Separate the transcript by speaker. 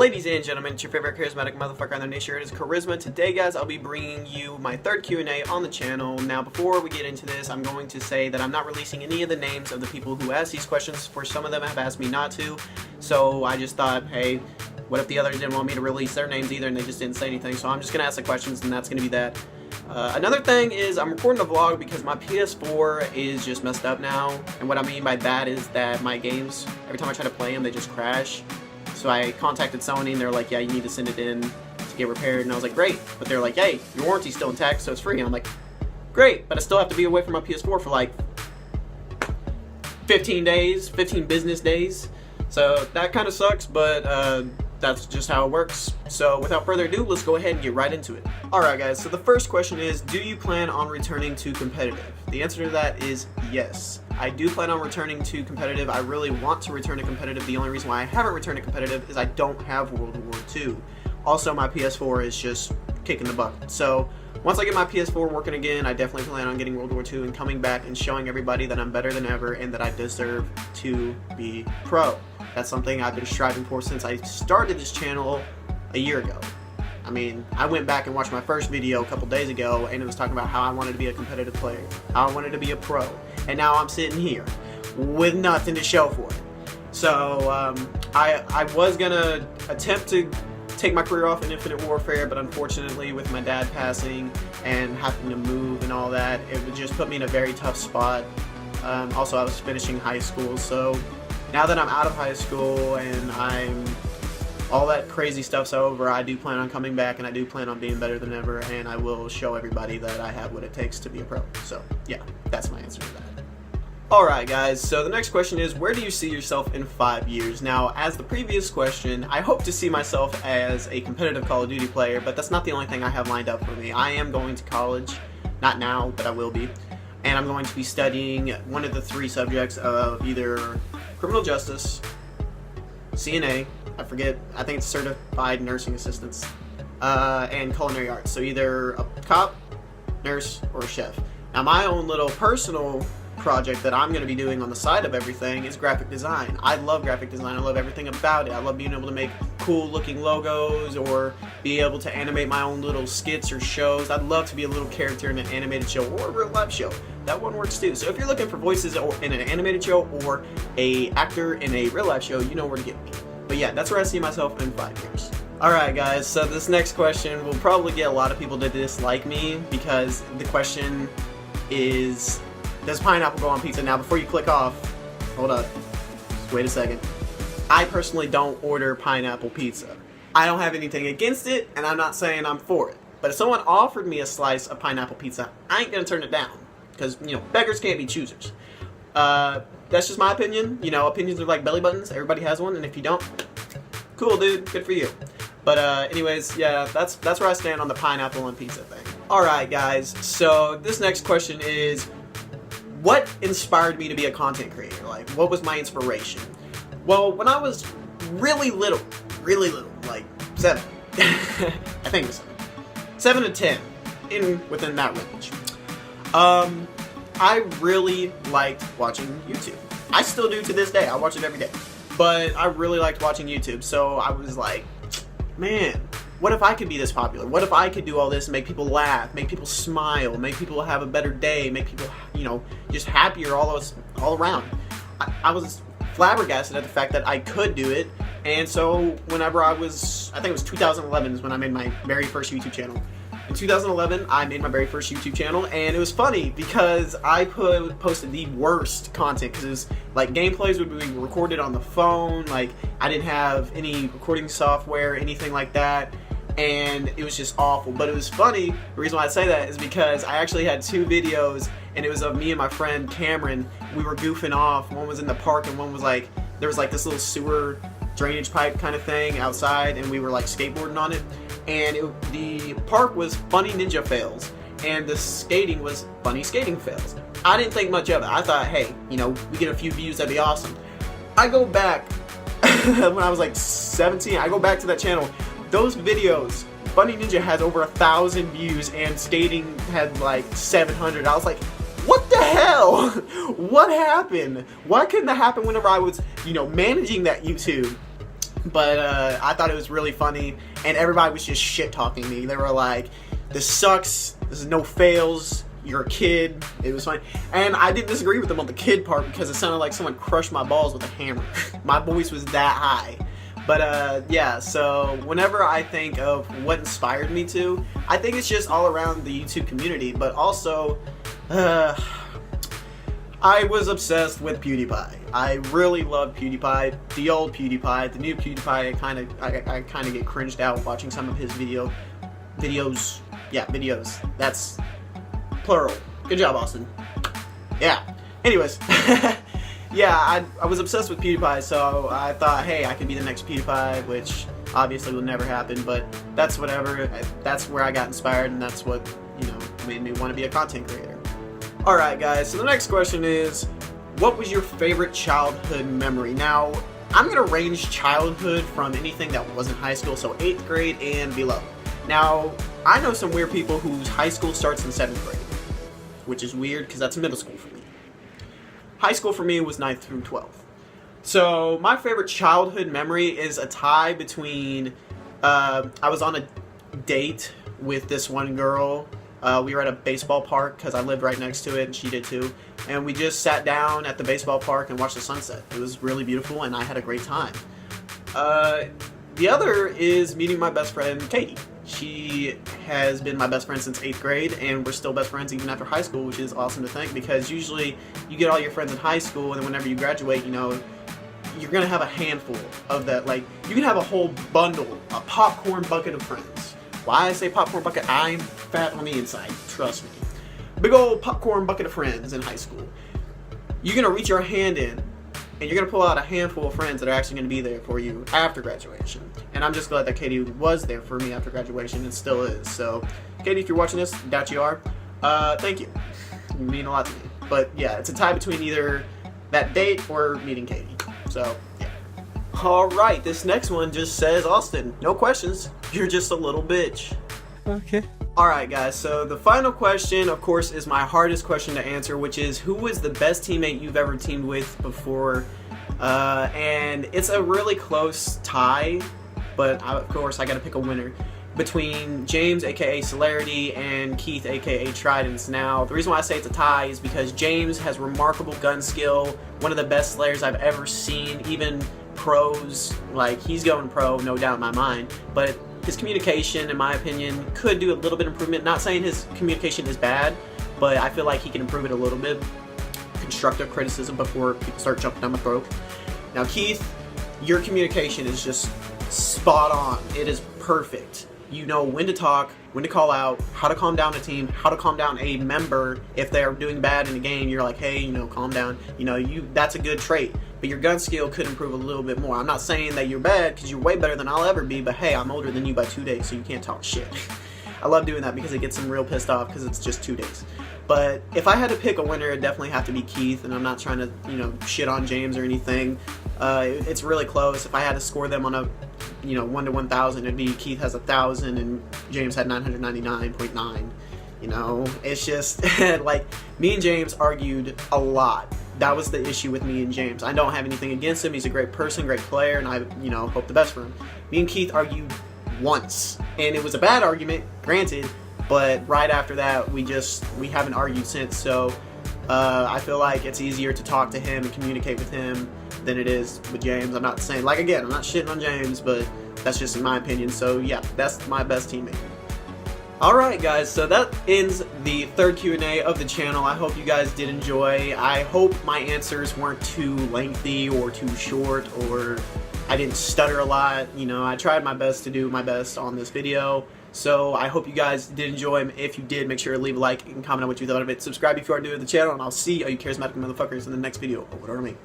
Speaker 1: Ladies and gentlemen, it's your favorite charismatic motherfucker on the nation. It is Charisma. Today, guys, I'll be bringing you my third Q&A on the channel. Now, before we get into this, I'm going to say that I'm not releasing any of the names of the people who asked these questions. For some of them have asked me not to, so I just thought, hey, what if the others didn't want me to release their names either and they just didn't say anything? So I'm just going to ask the questions, and that's going to be that. Another thing is I'm recording a vlog because my PS4 is just messed up now, and what I mean by that is that my games, every time I try to play them, they just crash. So I contacted Sony and they're like, yeah, you need to send it in to get repaired, and I was like, great, but they're like, hey, your warranty's still intact, so it's free, and I'm like, great, but I still have to be away from my PS4 for like 15 business days, so that kind of sucks, but that's just how it works. So without further ado, let's go ahead and get right into it. Alright guys, so the first question is, do you plan on returning to competitive? The answer to that is yes. I do plan on returning to competitive. I really want to return to competitive. The only reason why I haven't returned to competitive is I don't have World War II. Also, my PS4 is just kicking the bucket. So once I get my PS4 working again, I definitely plan on getting World War II and coming back and showing everybody that I'm better than ever and that I deserve to be pro. That's something I've been striving for since I started this channel a year ago. I mean, I went back and watched my first video a couple days ago, and it was talking about how I wanted to be a competitive player, how I wanted to be a pro, and now I'm sitting here with nothing to show for it. So I was gonna attempt to take my career off in Infinite Warfare, but unfortunately with my dad passing and having to move and all that, it would just put me in a very tough spot. Also, I was finishing high school, so now that I'm out of high school and all that crazy stuff's over, I do plan on coming back, and I do plan on being better than ever, and I will show everybody that I have what it takes to be a pro. So yeah, that's my answer to that. Alright guys, so the next question is, where do you see yourself in 5 years? Now, as the previous question, I hope to see myself as a competitive Call of Duty player, but that's not the only thing I have lined up for me. I am going to college, not now, but I will be, and I'm going to be studying one of the 3 subjects of either criminal justice, QnA, I forget, I think it's certified nursing assistants, and culinary arts. So either a cop, nurse, or a chef. Now my own little personal project that I'm going to be doing on the side of everything is graphic design. I love graphic design. I love everything about it. I love being able to make cool looking logos or be able to animate my own little skits or shows. I'd love to be a little character in an animated show or a real life show. That one works too. So if you're looking for voices in an animated show or a actor in a real life show, you know where to get me. But yeah, that's where I see myself in 5 years. Alright guys, so this next question will probably get a lot of people to dislike me because the question is, does pineapple go on pizza? Now before you click off, hold up, wait a second. I personally don't order pineapple pizza. I don't have anything against it, and I'm not saying I'm for it. But if someone offered me a slice of pineapple pizza, I ain't gonna turn it down. Because, you know, beggars can't be choosers. That's just my opinion. You know, opinions are like belly buttons. Everybody has one, and if you don't, cool, dude. Good for you. But anyways, yeah, that's where I stand on the pineapple on pizza thing. Alright, guys. So this next question is, what inspired me to be a content creator? Like, what was my inspiration? Well, when I was really little, like 7, I think it was 7 to 10, within that range. I really liked watching YouTube. I still do to this day. I watch it every day. But I really liked watching YouTube. So I was like, man, what if I could be this popular? What if I could do all this and make people laugh, make people smile, make people have a better day, make people, you know, just happier all around. I was flabbergasted at the fact that I could do it. And so whenever I think it was 2011 is when I made my very first YouTube channel. In 2011, I made my very first YouTube channel, and it was funny because I posted the worst content because it was like gameplays would be recorded on the phone, like I didn't have any recording software, anything like that, and it was just awful. But it was funny. The reason why I say that is because I actually had 2 videos, and it was of me and my friend Cameron. We were goofing off. One was in the park, and one was like, there was like this little sewer drainage pipe kind of thing outside, and we were like skateboarding on it. And the park was funny ninja fails, and the skating was funny skating fails. I didn't think much of it. I thought, hey, you know, we get a few views, that'd be awesome. I go back, when I was like 17, I go back to that channel. Those videos, Funny Ninja has over 1,000 views, and skating had like 700. I was like, what the hell? What happened? Why couldn't that happen whenever I was, you know, managing that YouTube? But I thought it was really funny, and everybody was just shit-talking me. They were like, this sucks, this is no fails, you're a kid. It was funny. And I didn't disagree with them on the kid part because it sounded like someone crushed my balls with a hammer. My voice was that high. But yeah, so whenever I think of what inspired me to, I think it's just all around the YouTube community, but also I was obsessed with PewDiePie. I really love PewDiePie, the old PewDiePie, the new PewDiePie. I kind of get cringed out watching some of his videos. Yeah, videos. That's plural. Good job, Austin. Yeah. Anyways, yeah, I was obsessed with PewDiePie, so I thought, hey, I could be the next PewDiePie, which obviously will never happen, but that's whatever. That's where I got inspired, and that's what, you know, made me want to be a content creator. Alright guys, so the next question is, what was your favorite childhood memory? Now, I'm going to range childhood from anything that wasn't high school, so 8th grade and below. Now, I know some weird people whose high school starts in 7th grade, which is weird because that's middle school for me. High school for me was 9th through 12th. So, my favorite childhood memory is a tie between, I was on a date with this one girl. We were at a baseball park because I lived right next to it and she did too. And we just sat down at the baseball park and watched the sunset. It was really beautiful and I had a great time. The other is meeting my best friend, Katie. She has been my best friend since 8th grade and we're still best friends even after high school, which is awesome to think because usually you get all your friends in high school and then whenever you graduate, you know, you're going to have a handful of that. Like, you can have a whole bundle, a popcorn bucket of friends. Why I say popcorn bucket? I'm fat on the inside, trust me. Big old popcorn bucket of friends in high school. You're going to reach your hand in, and you're going to pull out a handful of friends that are actually going to be there for you after graduation. And I'm just glad that Katie was there for me after graduation and still is. So, Katie, if you're watching this, that you are, thank you. You mean a lot to me. But yeah, it's a tie between either that date or meeting Katie. So, yeah. Alright, this next one just says, Austin, no questions, you're just a little bitch.
Speaker 2: Okay.
Speaker 1: Alright guys, so the final question, of course, is my hardest question to answer, which is, who was the best teammate you've ever teamed with before? And it's a really close tie, but of course I gotta pick a winner. Between James, aka Celerity, and Keith, aka Tridents. Now, the reason why I say it's a tie is because James has remarkable gun skill, one of the best slayers I've ever seen, even pros, like, he's going pro, no doubt in my mind, but his communication, in my opinion, could do a little bit of improvement. Not saying his communication is bad, but I feel like he can improve it a little bit. Constructive criticism before people start jumping down my throat. Now, Keith, your communication is just spot on. It is perfect. You know when to talk, when to call out, how to calm down a team, how to calm down a member if they're doing bad in the game. You're like, hey, you know, calm down. You know, that's a good trait. But your gun skill could improve a little bit more. I'm not saying that you're bad because you're way better than I'll ever be, but hey, I'm older than you by 2 days, so you can't talk shit. I love doing that because it gets them real pissed off because it's just 2 days. But if I had to pick a winner, it'd definitely have to be Keith, and I'm not trying to, you know, shit on James or anything. It's really close. If I had to score them on a, you know, 1 to 1,000, it'd be Keith has 1,000 and James had 999.9. You know, it's just like, me and James argued a lot. That was the issue with me and James. I don't have anything against him. He's a great person, great player, and I, you know, hope the best for him. Me and Keith argued once, and it was a bad argument, granted, but right after that, we haven't argued since. So I feel like it's easier to talk to him and communicate with him than it is with James. I'm not saying, like, again, I'm not shitting on James, but that's just in my opinion. So yeah, that's my best teammate. Alright guys, so that ends the third Q&A of the channel. I hope you guys did enjoy. I hope my answers weren't too lengthy or too short, or I didn't stutter a lot. You know, I tried my best to do my best on this video. So I hope you guys did enjoy. If you did, make sure to leave a like and comment on what you thought of it. Subscribe if you are new to the channel, and I'll see all you charismatic motherfuckers in the next video of whatever I make.